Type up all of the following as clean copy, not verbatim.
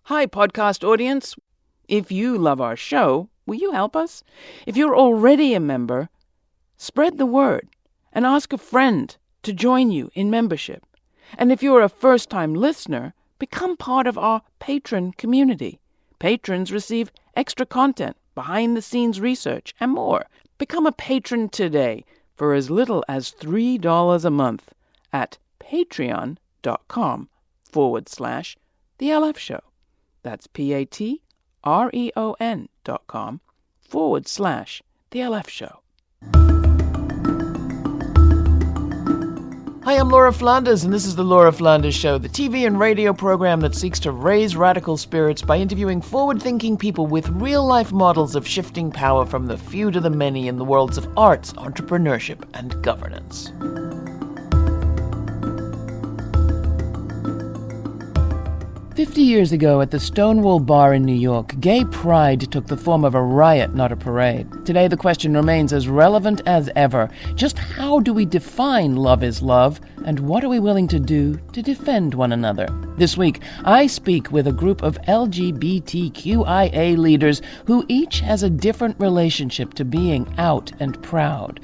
Hi, podcast audience. If you love our show, will you help us? If you're already a member, spread the word and ask a friend to join you in membership. And if you're a first-time listener, become part of our patron community. Patrons receive extra content, behind-the-scenes research, and more. Become a patron today for as little as $3 a month at patreon.com/The LF Show. That's patreon.com/The LF Show. Hi, I'm Laura Flanders, and this is The Laura Flanders Show, the TV and radio program that seeks to raise radical spirits by interviewing forward-thinking people with real-life models of shifting power from the few to the many in the worlds of arts, entrepreneurship, and governance. 50 years ago at the Stonewall Bar in New York, gay pride took the form of a riot, not a parade. Today the question remains as relevant as ever. Just how do we define love is love, and what are we willing to do to defend one another? This week, I speak with a group of LGBTQIA leaders who each has a different relationship to being out and proud.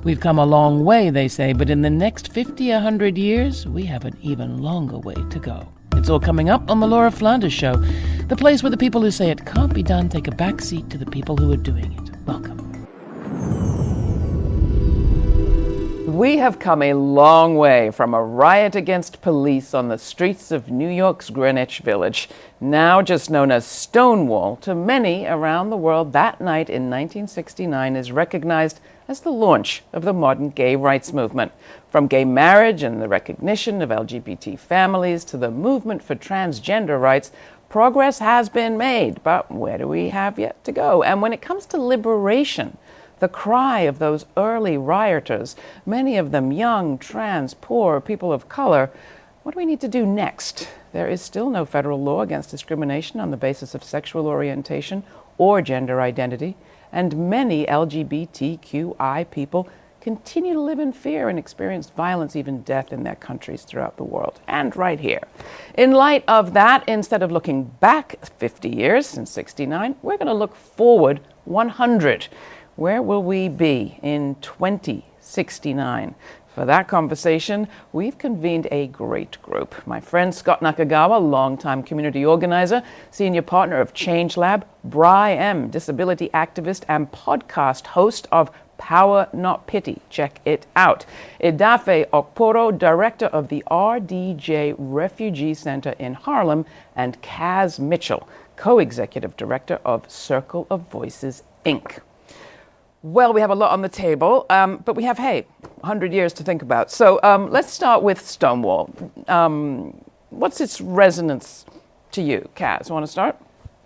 We've come a long way, they say, but in the next 50, 100 years, we have an even longer way to go. It's all coming up on The Laura Flanders Show, the place where the people who say it can't be done take a back seat to the people who are doing it. Welcome. We have come a long way from a riot against police on the streets of New York's Greenwich Village, now just known as Stonewall. To many around the world, that night in 1969 is recognized as the launch of the modern gay rights movement. From gay marriage and the recognition of LGBT families to the movement for transgender rights, progress has been made, but where do we have yet to go? And when it comes to liberation, the cry of those early rioters, many of them young, trans, poor, people of color, what do we need to do next? There is still no federal law against discrimination on the basis of sexual orientation or gender identity, and many LGBTQI people continue to live in fear and experience violence, even death, in their countries throughout the world, and right here. In light of that, instead of looking back 50 years since 69, we're going to look forward 100. Where will we be in 2069? For that conversation, we've convened a great group. My friend Scot Nakagawa, longtime community organizer, senior partner of ChangeLab, Bri M, disability activist and podcast host of Power Not Pity. Check it out. Edafe Okporo, director of the RDJ Refugee Center in Harlem, and Kaz Mitchell, co-executive director of Circle of Voices, Inc. Well, we have a lot on the table, but we have, 100 years to think about. So let's start with Stonewall. What's its resonance to you? Kaz, want to start?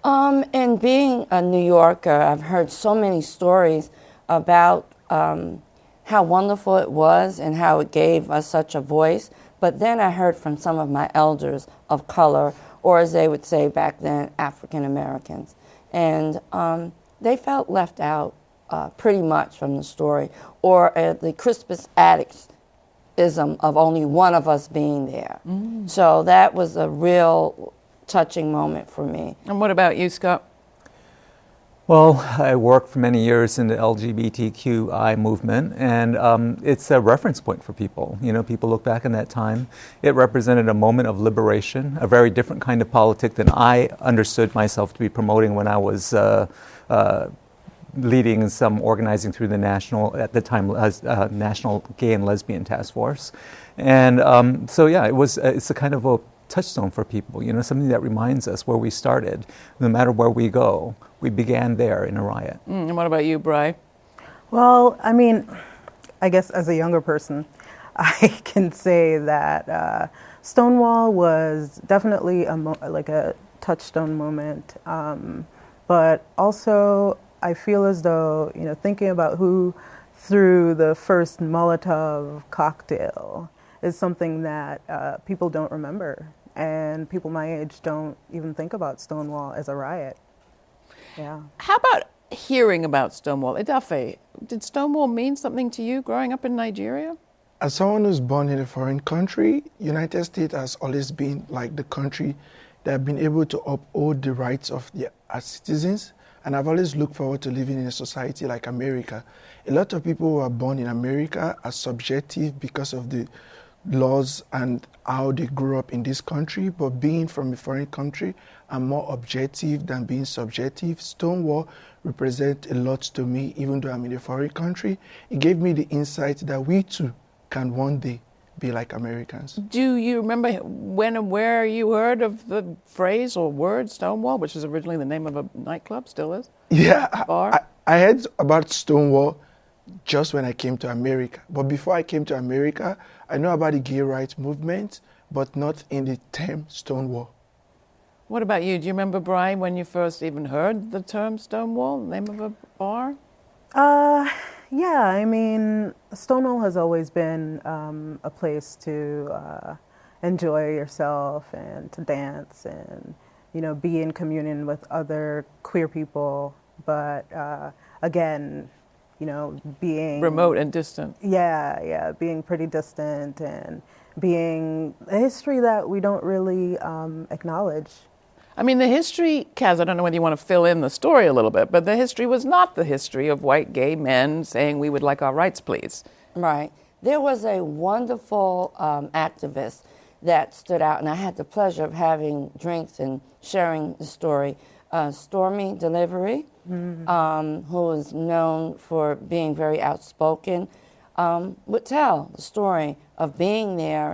And being a New Yorker, I've heard so many stories about how wonderful it was and how it gave us such a voice. But then I heard from some of my elders of color, or as they would say back then, African Americans. And they felt left out pretty much from the story, or the Crispus Attucks-ism of only one of us being there. Mm. So that was a real touching moment for me. And what about you, Scott? Well, I worked for many years in the LGBTQI movement, and it's a reference point for people. You know, people look back in that time. It represented a moment of liberation, a very different kind of politic than I understood myself to be promoting when I was leading some organizing through the national, at the time, National Gay and Lesbian Task Force. And it's a kind of a touchstone for people, you know, something that reminds us where we started. No matter where we go, we began there in a riot. And what about you, Bri? Well, I mean, I guess as a younger person, I can say that Stonewall was definitely a touchstone moment, but also I feel as though, you know, thinking about who threw the first Molotov cocktail is something that people don't remember, and people my age don't even think about Stonewall as a riot. Yeah. How about hearing about Stonewall? Edafe, did Stonewall mean something to you growing up in Nigeria? As someone who's born in a foreign country, United States has always been like the country they have been able to uphold the rights of their citizens. And I've always looked forward to living in a society like America. A lot of people who are born in America are subjective because of the laws and how they grew up in this country, but being from a foreign country, I'm more objective than being subjective. Stonewall represents a lot to me, even though I'm in a foreign country. It gave me the insight that we too can one day be like Americans. Do you remember when and where you heard of the phrase or word Stonewall, which was originally the name of a nightclub, still is? Yeah, Bar? I heard about Stonewall just when I came to America. But before I came to America, I know about the gay rights movement, but not in the term Stonewall. What about you? Do you remember, Brian, when you first even heard the term Stonewall, the name of a bar? Yeah, I mean, Stonewall has always been a place to enjoy yourself and to dance and, you know, be in communion with other queer people. But again, you know, being Remote and distant. Yeah, being pretty distant and being a history that we don't really acknowledge. I mean, the history, Kaz, I don't know whether you want to fill in the story a little bit, but the history was not the history of white gay men saying we would like our rights, please. Right. There was a wonderful activist that stood out, and I had the pleasure of having drinks and sharing the story. Stormy Delivery, who is known for being very outspoken, would tell the story of being there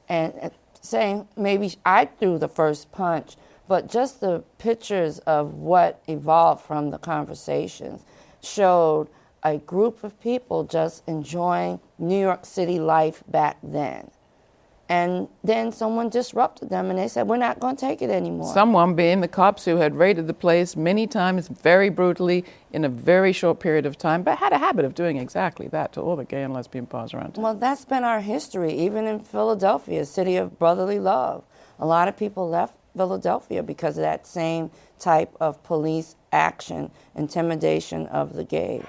and saying maybe I threw the first punch, but just the pictures of what evolved from the conversations showed a group of people just enjoying New York City life back then. And then someone disrupted them and they said, we're not going to take it anymore. Someone being the cops who had raided the place many times very brutally in a very short period of time, but had a habit of doing exactly that to all the gay and lesbian bars around town. Well, that's been our history, even in Philadelphia, city of brotherly love. A lot of people left Philadelphia because of that same type of police action, intimidation of the gays.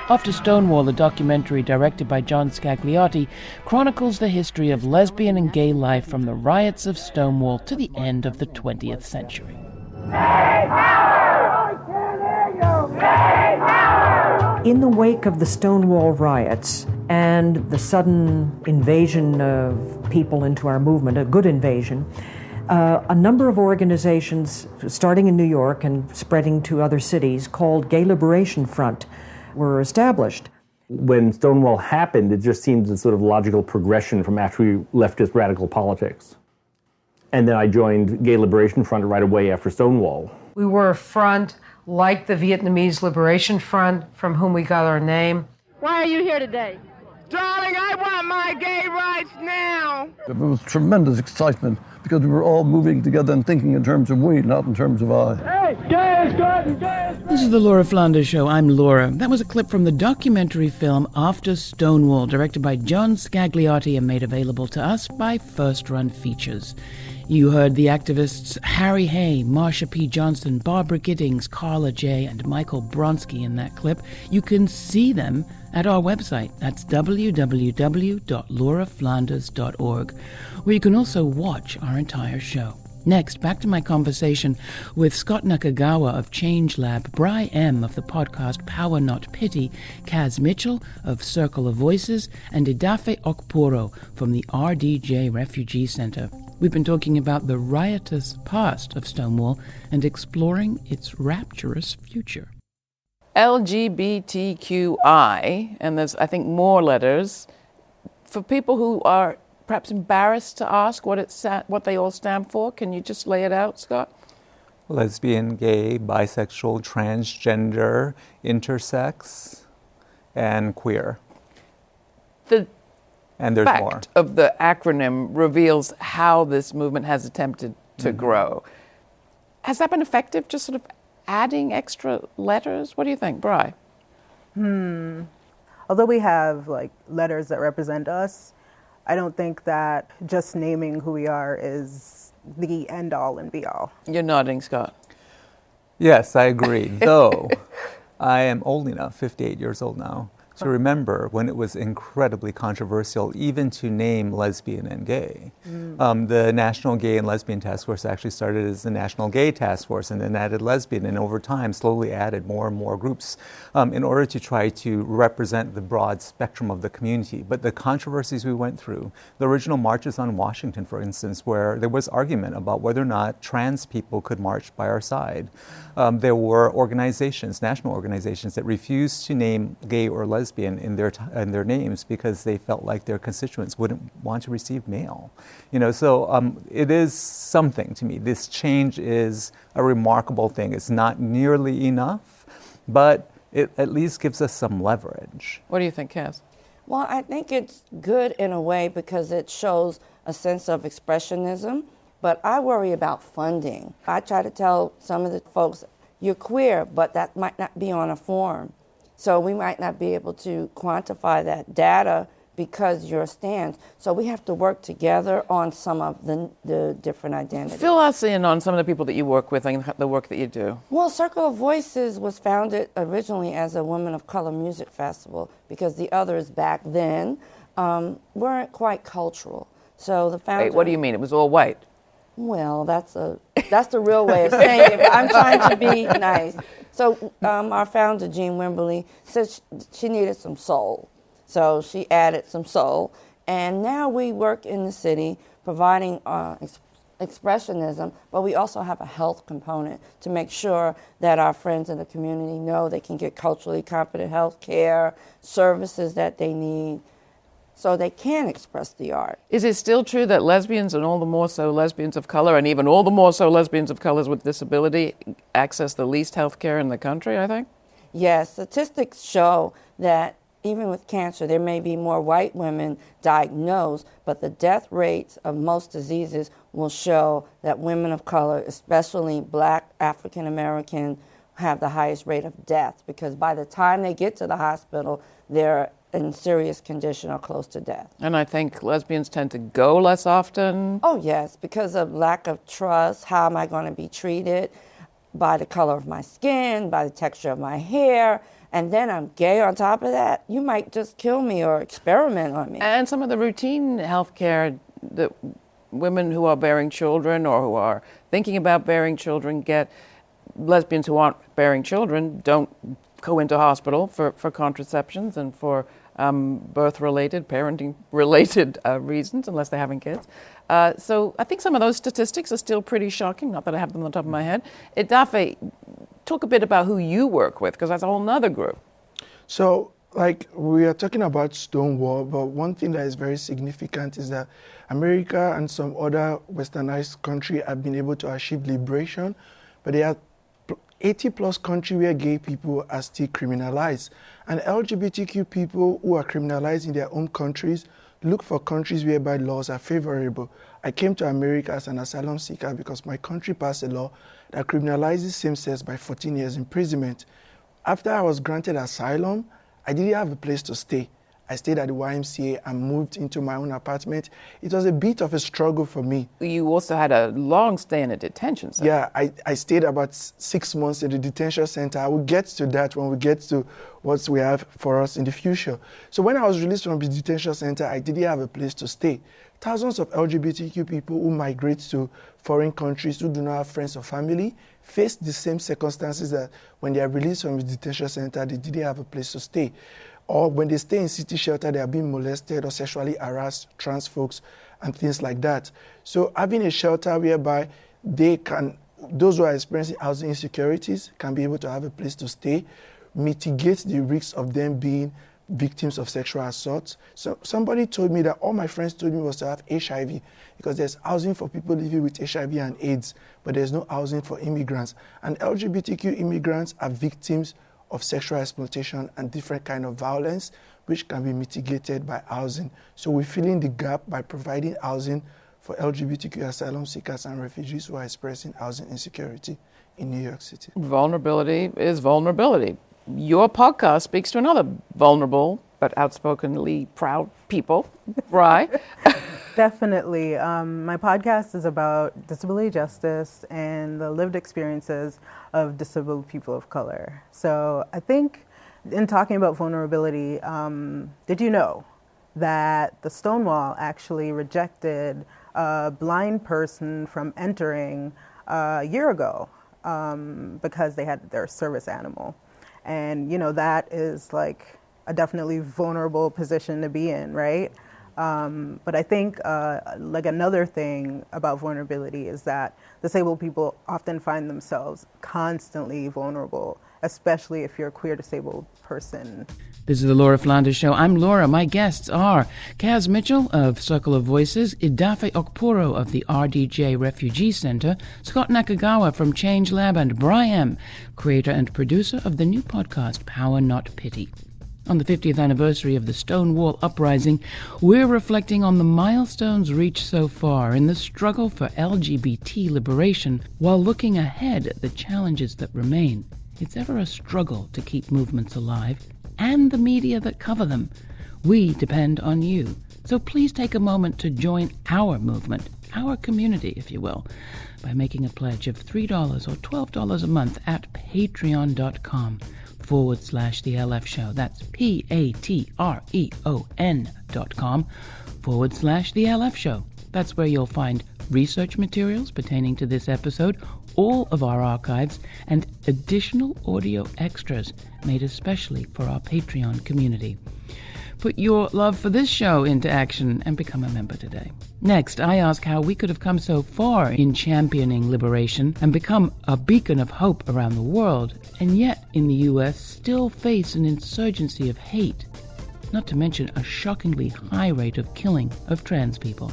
After Stonewall, the documentary directed by John Scagliotti chronicles the history of lesbian and gay life from the riots of Stonewall to the end of the 20th century. In the wake of the Stonewall riots and the sudden invasion of people into our movement, a good invasion, a number of organizations, starting in New York and spreading to other cities, called Gay Liberation Front, were established. When Stonewall happened, it just seemed a sort of logical progression from actually leftist radical politics. And then I joined Gay Liberation Front right away after Stonewall. We were a front like the Vietnamese Liberation Front, from whom we got our name. Why are you here today? Darling, I want my gay rights now. There was tremendous excitement because we were all moving together and thinking in terms of we, not in terms of I. Hey, gay is good and gay is... This is the Laura Flanders Show. I'm Laura. That was a clip from the documentary film After Stonewall, directed by John Scagliotti and made available to us by First Run Features. You heard the activists Harry Hay, Marsha P. Johnson, Barbara Giddings, Carla J., and Michael Bronsky in that clip. You can see them at our website. That's www.lauraflanders.org, where you can also watch our entire show. Next, back to my conversation with Scot Nakagawa of ChangeLab, Bri M. of the podcast Power Not Pity, Kaz Mitchell of Circle of Voices, and Edafe Okporo from the RDJ Refugee Center. We've been talking about the riotous past of Stonewall and exploring its rapturous future. LGBTQI, and there's, I think, more letters, for people who are perhaps embarrassed to ask what they all stand for. Can you just lay it out, Scott? Lesbian, gay, bisexual, transgender, intersex, and queer. And there's more. The fact of the acronym reveals how this movement has attempted to grow. Has that been effective, just sort of adding extra letters? What do you think, Bri? Although we have like letters that represent us, I don't think that just naming who we are is the end all and be all. You're nodding, Scott. Yes, I agree. Though I am old enough, 58 years old now, So remember, when it was incredibly controversial even to name lesbian and gay, the National Gay and Lesbian Task Force actually started as the National Gay Task Force and then added lesbian, and over time slowly added more and more groups in order to try to represent the broad spectrum of the community. But the controversies we went through, the original marches on Washington, for instance, where there was argument about whether or not trans people could march by our side. There were organizations, national organizations, that refused to name gay or lesbian in their names because they felt like their constituents wouldn't want to receive male. So it is something to me. This change is a remarkable thing. It's not nearly enough, but it at least gives us some leverage. What do you think, Cass? Well, I think it's good in a way because it shows a sense of expressionism, but I worry about funding. I try to tell some of the folks, you're queer, but that might not be on a form. So we might not be able to quantify that data because you're a stand. So we have to work together on some of the different identities. Fill us in on some of the people that you work with and the work that you do. Well, Circle of Voices was founded originally as a Women of Color music festival because the others back then weren't quite cultural. So the founder... Wait, what do you mean? It was all white? Well, that's the real way of saying it, but I'm trying to be nice. So our founder, Jean Wimberly, said she needed some soul. So she added some soul. And now we work in the city providing expressionism, but we also have a health component to make sure that our friends in the community know they can get culturally competent health care, services that they need, so they can express the art. Is it still true that lesbians, and all the more so lesbians of color, and even all the more so lesbians of colors with disability, access the least health care in the country, I think? Yes, statistics show that even with cancer, there may be more white women diagnosed, but the death rates of most diseases will show that women of color, especially Black, African American, have the highest rate of death because by the time they get to the hospital, they're in serious condition or close to death. And I think lesbians tend to go less often. Oh, yes, because of lack of trust. How am I going to be treated? By the color of my skin, by the texture of my hair, and then I'm gay on top of that. You might just kill me or experiment on me. And some of the routine health care that women who are bearing children or who are thinking about bearing children get, lesbians who aren't bearing children don't go into hospital for contraceptions and for birth-related, parenting-related reasons, unless they're having kids. So I think some of those statistics are still pretty shocking, not that I have them on the top of my head. Edafe, talk a bit about who you work with, because that's a whole nother group. So, like, we are talking about Stonewall, but one thing that is very significant is that America and some other westernized countries have been able to achieve liberation, but they are 80-plus countries where gay people are still criminalized. And LGBTQ people who are criminalized in their own countries look for countries whereby laws are favorable. I came to America as an asylum seeker because my country passed a law that criminalizes same sex by 14 years imprisonment. After I was granted asylum, I didn't have a place to stay. I stayed at the YMCA and moved into my own apartment. It was a bit of a struggle for me. You also had a long stay in a detention center. Yeah, I stayed about 6 months in the detention center. I will get to that when we get to what we have for us in the future. So when I was released from the detention center, I didn't have a place to stay. Thousands of LGBTQ people who migrate to foreign countries who do not have friends or family face the same circumstances that when they are released from the detention center, they didn't have a place to stay. Or when they stay in city shelter, they are being molested or sexually harassed, trans folks, and things like that. So having a shelter whereby those who are experiencing housing insecurities can be able to have a place to stay, mitigate the risks of them being victims of sexual assault. So somebody told me that all my friends told me was to have HIV because there's housing for people living with HIV and AIDS, but there's no housing for immigrants. And LGBTQ immigrants are victims of sexual exploitation and different kind of violence, which can be mitigated by housing. So we're filling the gap by providing housing for LGBTQ asylum seekers and refugees who are experiencing housing insecurity in New York City. Vulnerability is vulnerability. Your podcast speaks to another vulnerable but outspokenly proud people, right? Definitely. My podcast is about disability justice and the lived experiences of disabled people of color. So I think in talking about vulnerability, did you know that the Stonewall actually rejected a blind person from entering a year ago because they had their service animal? And, you know, that is like a definitely vulnerable position to be in, right? But I think like another thing about vulnerability is that disabled people often find themselves constantly vulnerable, especially if you're a queer disabled person. This is the Laura Flanders Show. I'm Laura. My guests are Kaz Mitchell of Circle of Voices, Edafe Okporo of the RDJ Refugee Center, Scot Nakagawa from ChangeLab, and Brian, creator and producer of the new podcast, Power Not Pity. On the 50th anniversary of the Stonewall Uprising, we're reflecting on the milestones reached so far in the struggle for LGBT liberation while looking ahead at the challenges that remain. It's ever a struggle to keep movements alive, and the media that cover them. We depend on you. So please take a moment to join our movement, our community, if you will, by making a pledge of $3 or $12 a month at patreon.com/The LF Show. That's patreon.com/The LF Show. That's where you'll find research materials pertaining to this episode, all of our archives, and additional audio extras made especially for our Patreon community. Put your love for this show into action and become a member today. Next, I ask how we could have come so far in championing liberation and become a beacon of hope around the world, and yet in the U.S. still face an insurgency of hate, not to mention a shockingly high rate of killing of trans people.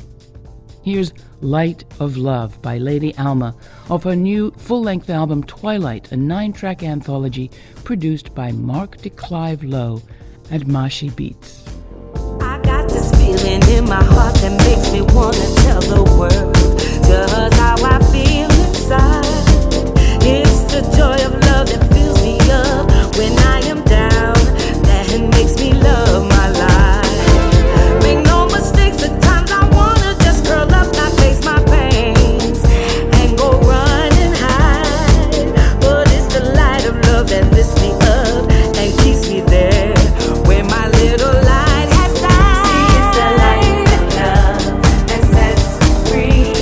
Here's Light of Love by Lady Alma off her new full-length album Twilight, a 9-track anthology produced by Mark de Clive Lowe and Mashi-Beats. I got this feeling in my heart that makes me want to tell the world just how I feel inside. It's the joy of love that fills me up when I am down, that makes me love my life. Make no mistakes, at times I wanna just curl up, not face my pains, and go run and hide. But it's the light of love that lifts me up and keeps me there where my little light has died. See, it's the light of love that sets me free.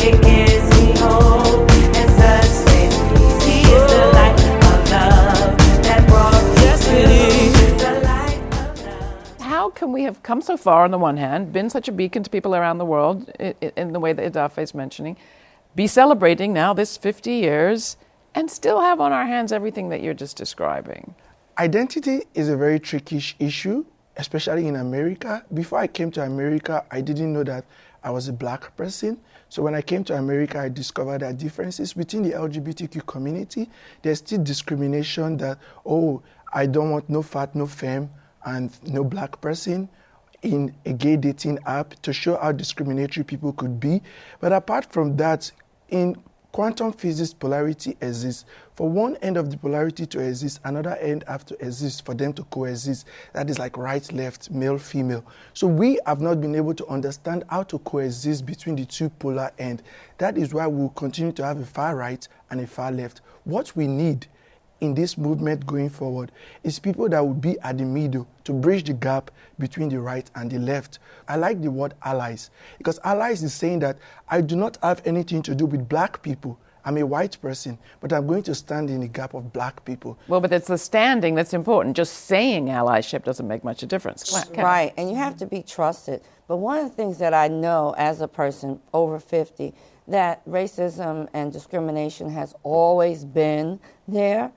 It gives me hope and sustains me. See, it's the light of love that brought me through. The light of love. How can we have come so far on the one hand, been such a beacon to people around the world in the way that Edafe is mentioning, be celebrating now this 50 years, and still have on our hands everything that you're just describing? Identity is a very tricky issue, especially in America. Before I came to America, I didn't know that I was a black person. So when I came to America, I discovered that differences within the LGBTQ community, there's still discrimination that, oh, I don't want no fat, no femme, and no black person in a gay dating app, to show how discriminatory people could be. But apart from that, in quantum physics, polarity exists. For one end of the polarity to exist, another end have to exist for them to coexist. That is like right, left, male, female. So we have not been able to understand how to coexist between the two polar ends. That is why we'll continue to have a far right and a far left. What we need in this movement going forward is people that will be at the middle to bridge the gap between the right and the left. I like the word allies, because allies is saying that I do not have anything to do with black people. I'm a white person, but I'm going to stand in the gap of black people. Well, but it's the standing that's important. Just saying allyship doesn't make much of a difference. Right, and you have to be trusted. But one of the things that I know as a person over 50, that racism and discrimination has always been there.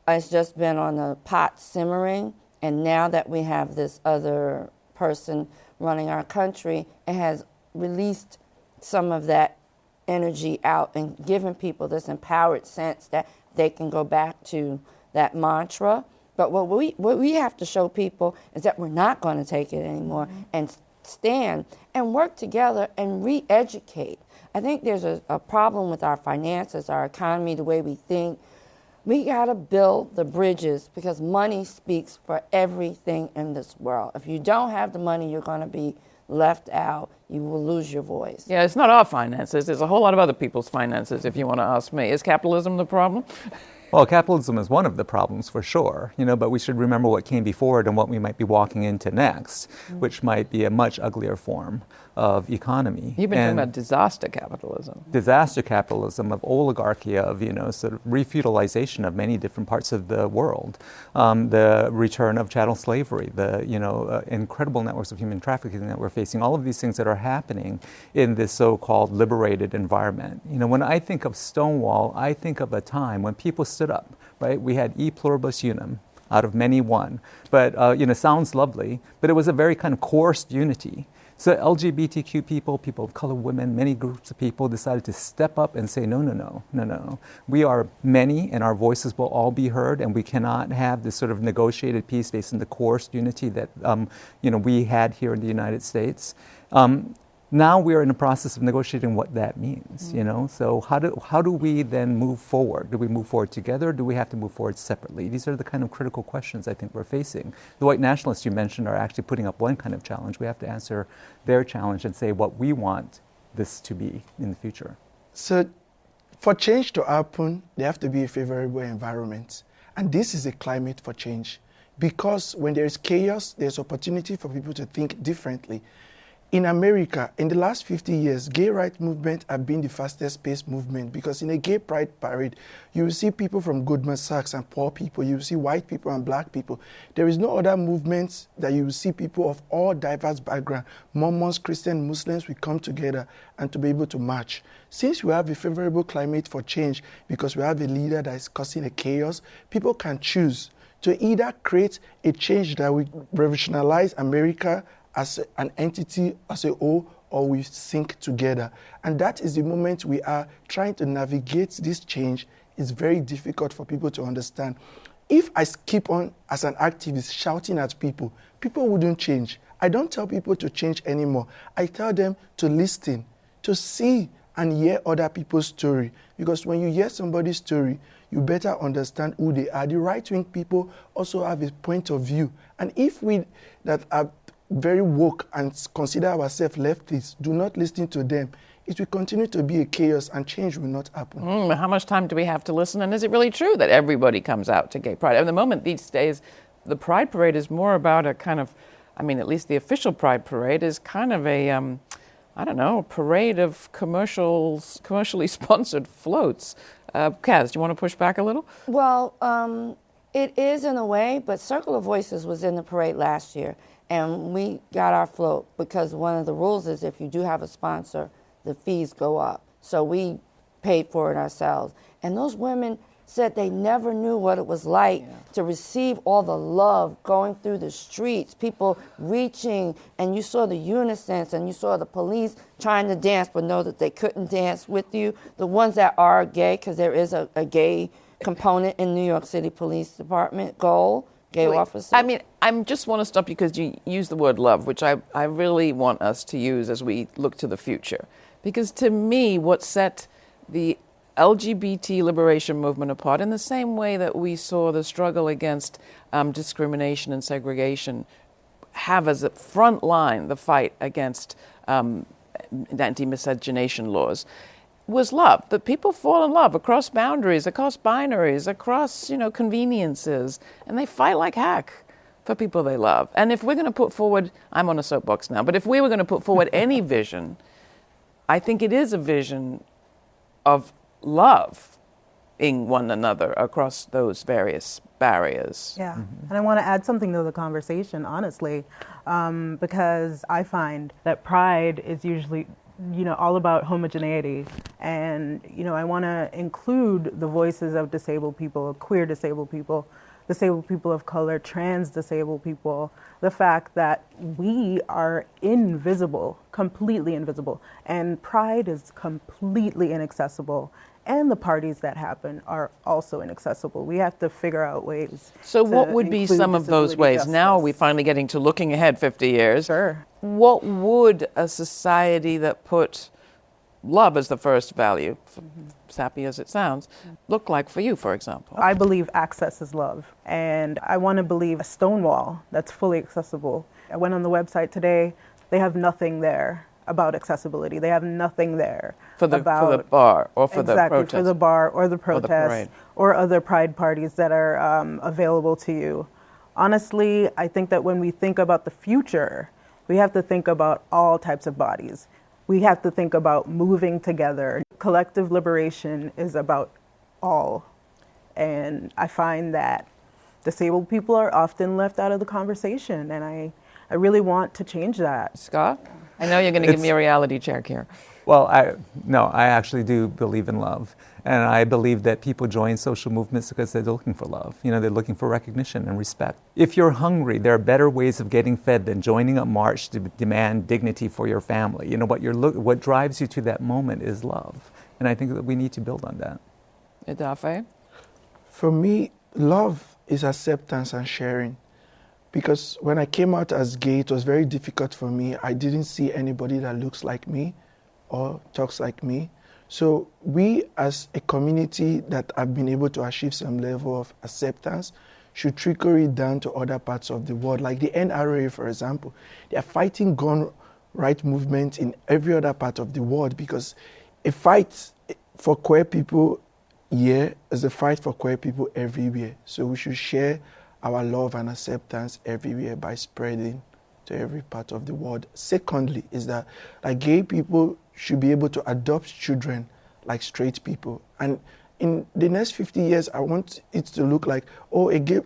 It's just been on the pot simmering, and now that we have this other person running our country, it has released some of that energy out and given people this empowered sense that they can go back to that mantra. But what we have to show people is that we're not going to take it anymore, and stand and work together and re-educate. I think there's a problem with our finances, our economy, the way we think. We got to build the bridges, because money speaks for everything in this world. If you don't have the money, you're going to be left out. You will lose your voice. Yeah, it's not our finances. There's a whole lot of other people's finances, if you want to ask me. Is capitalism the problem? Well, capitalism is one of the problems for sure, but we should remember what came before it and what we might be walking into next, which might be a much uglier form of economy. You've been talking about disaster capitalism. Disaster capitalism, of oligarchy, of, sort of refeudalization of many different parts of the world, the return of chattel slavery, the, incredible networks of human trafficking that we're facing, all of these things that are happening in this so-called liberated environment. When I think of Stonewall, I think of a time when people stood up, right? We had e pluribus unum, out of many one. But, sounds lovely, but it was a very kind of coerced unity. So LGBTQ people, people of color, women, many groups of people decided to step up and say, no. We are many and our voices will all be heard, and we cannot have this sort of negotiated peace based on the coerced unity that, we had here in the United States. Now we are in the process of negotiating what that means, So how do we then move forward? Do we move forward together? Do we have to move forward separately? These are the kind of critical questions I think we're facing. The white nationalists you mentioned are actually putting up one kind of challenge. We have to answer their challenge and say what we want this to be in the future. So for change to happen, there have to be a favorable environment. And this is a climate for change. Because when there is chaos, there's opportunity for people to think differently. In America, in the last 50 years, gay rights movement have been the fastest paced movement, because in a gay pride parade, you will see people from Goldman Sachs and poor people, you will see white people and black people. There is no other movement that you will see people of all diverse backgrounds, Mormons, Christians, Muslims, we come together and to be able to march. Since we have a favorable climate for change, because we have a leader that is causing a chaos, people can choose to either create a change that will revolutionize America as an entity, as a whole, or we sink together. And that is the moment we are trying to navigate this change. It's very difficult for people to understand. If I keep on, as an activist, shouting at people, people wouldn't change. I don't tell people to change anymore. I tell them to listen, to see and hear other people's story. Because when you hear somebody's story, you better understand who they are. The right-wing people also have a point of view. And if we that are very woke and consider ourselves leftists, do not listen to them, it will continue to be a chaos and change will not happen. How much time do we have to listen? And is it really true that everybody comes out to gay pride? At the moment, these days, the Pride Parade is more about a kind of, at least the official Pride Parade is kind of a, a parade of commercially sponsored floats. Kaz, do you want to push back a little? Well, it is in a way, but Circle of Voices was in the parade last year. And we got our float because one of the rules is if you do have a sponsor, the fees go up. So we paid for it ourselves. And those women said they never knew what it was like to receive all the love going through the streets, people reaching, and you saw the unisons, and you saw the police trying to dance but know that they couldn't dance with you. The ones that are gay, because there is a gay component in New York City Police Department, gay officers. I just want to stop you because you use the word love, which I really want us to use as we look to the future. Because to me, what set the LGBT liberation movement apart, in the same way that we saw the struggle against discrimination and segregation have as a front line the fight against anti-miscegenation laws, was love, that people fall in love across boundaries, across binaries, across, conveniences, and they fight like heck for people they love. And if we're going to put forward, I'm on a soapbox now, but if we were going to put forward any vision, I think it is a vision of love in one another across those various barriers. Yeah, and I want to add something to the conversation, honestly, because I find that pride is usually all about homogeneity. And, I want to include the voices of disabled people, queer disabled people of color, trans disabled people, the fact that we are invisible, completely invisible. And pride is completely inaccessible. And the parties that happen are also inaccessible. We have to figure out ways. So what would be some of those ways? Justice. Now we're finally getting to looking ahead 50 years. Sure. What would a society that put love as the first value, sappy as it sounds, look like for you, for example? I believe access is love. And I want to believe a Stonewall that's fully accessible. I went on the website today. They have nothing there. about accessibility. They have nothing there for the bar or for the protest. For the bar or the parade. protest or other pride parties that are available to you. Honestly, I think that when we think about the future, we have to think about all types of bodies. We have to think about moving together. Collective liberation is about all. And I find that disabled people are often left out of the conversation, and I really want to change that. Scott? I know you're going to give me a reality check here. Well, I actually do believe in love. And I believe that people join social movements because they're looking for love. You know, they're looking for recognition and respect. If you're hungry, there are better ways of getting fed than joining a march to demand dignity for your family. You know, what drives you to that moment is love. And I think that we need to build on that. Edafe? For me, love is acceptance and sharing. Because when I came out as gay, it was very difficult for me. I didn't see anybody that looks like me or talks like me. So we, as a community that have been able to achieve some level of acceptance, should trickle it down to other parts of the world. Like the NRA, for example, they are fighting gun right movement in every other part of the world, because a fight for queer people here is a fight for queer people everywhere. So we should share our love and acceptance everywhere by spreading to every part of the world. Secondly, is that like gay people should be able to adopt children like straight people. And in the next 50 years, I want it to look like,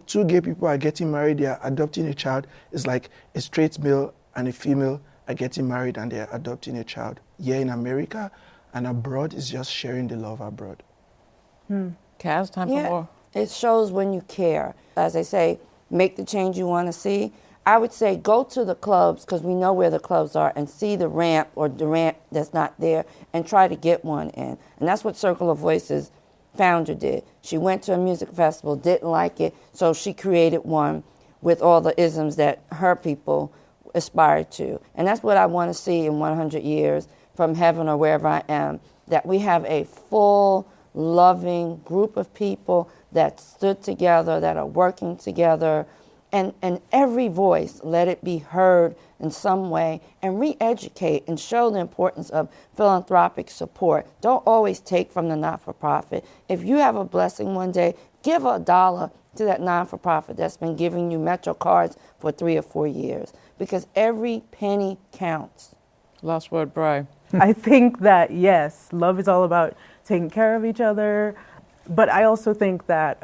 two gay people are getting married, they are adopting a child. It's like a straight male and a female are getting married and they are adopting a child. Here in America and abroad, is just sharing the love abroad. Kaz, time for more? It shows when you care. As they say, make the change you want to see. I would say go to the clubs, because we know where the clubs are, and see the ramp or the ramp that's not there and try to get one in. And that's what Circle of Voices founder did. She went to a music festival, didn't like it, so she created one with all the isms that her people aspire to. And that's what I want to see in 100 years from heaven or wherever I am, that we have a full, loving group of people that stood together, that are working together, and every voice, let it be heard in some way, and re-educate and show the importance of philanthropic support. Don't always take from the not-for-profit. If you have a blessing one day, give $1 to that non-for-profit that's been giving you Metro cards for 3 or 4 years, because every penny counts. Last word, Bri. I think that, yes, love is all about taking care of each other, but I also think that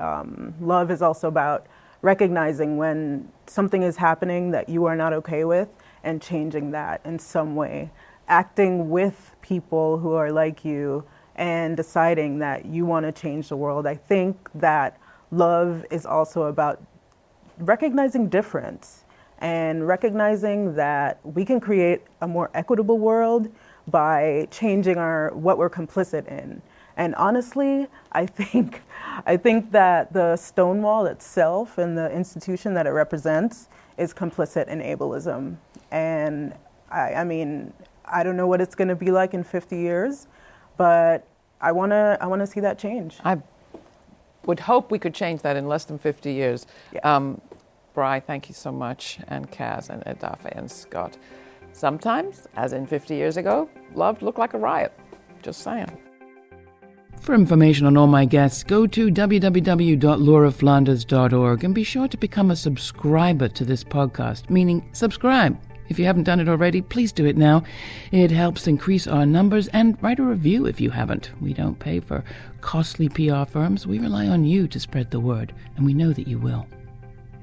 love is also about recognizing when something is happening that you are not okay with and changing that in some way, acting with people who are like you and deciding that you want to change the world. I think that love is also about recognizing difference and recognizing that we can create a more equitable world by changing what we're complicit in. And honestly, I think that the Stonewall itself and the institution that it represents is complicit in ableism. And I mean, I don't know what it's going to be like in 50 years, but I want to see that change. I would hope we could change that in less than 50 years. Yeah. Bri, thank you so much, and Kaz and Edafe and Scott. Sometimes, as in 50 years ago, love looked like a riot. Just saying. For information on all my guests, go to www.lauraflanders.org and be sure to become a subscriber to this podcast, meaning subscribe. If you haven't done it already, please do it now. It helps increase our numbers, and write a review if you haven't. We don't pay for costly PR firms. We rely on you to spread the word, and we know that you will.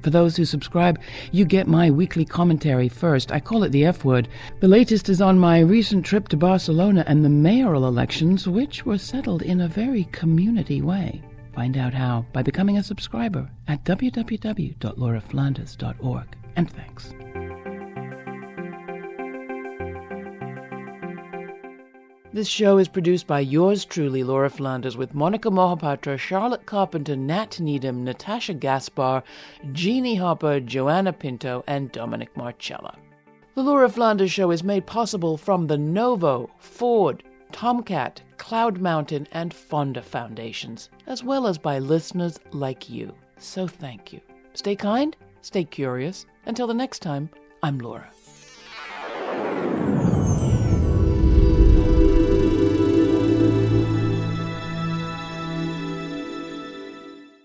For those who subscribe, you get my weekly commentary first. I call it the F word. The latest is on my recent trip to Barcelona and the mayoral elections, which were settled in a very community way. Find out how by becoming a subscriber at www.lauraflanders.org. And thanks. This show is produced by yours truly, Laura Flanders, with Monica Mohapatra, Charlotte Carpenter, Nat Needham, Natasha Gaspar, Jeannie Hopper, Joanna Pinto, and Dominic Marcella. The Laura Flanders Show is made possible from the Novo, Ford, Tomcat, Cloud Mountain, and Fonda Foundations, as well as by listeners like you. So thank you. Stay kind, stay curious. Until the next time, I'm Laura.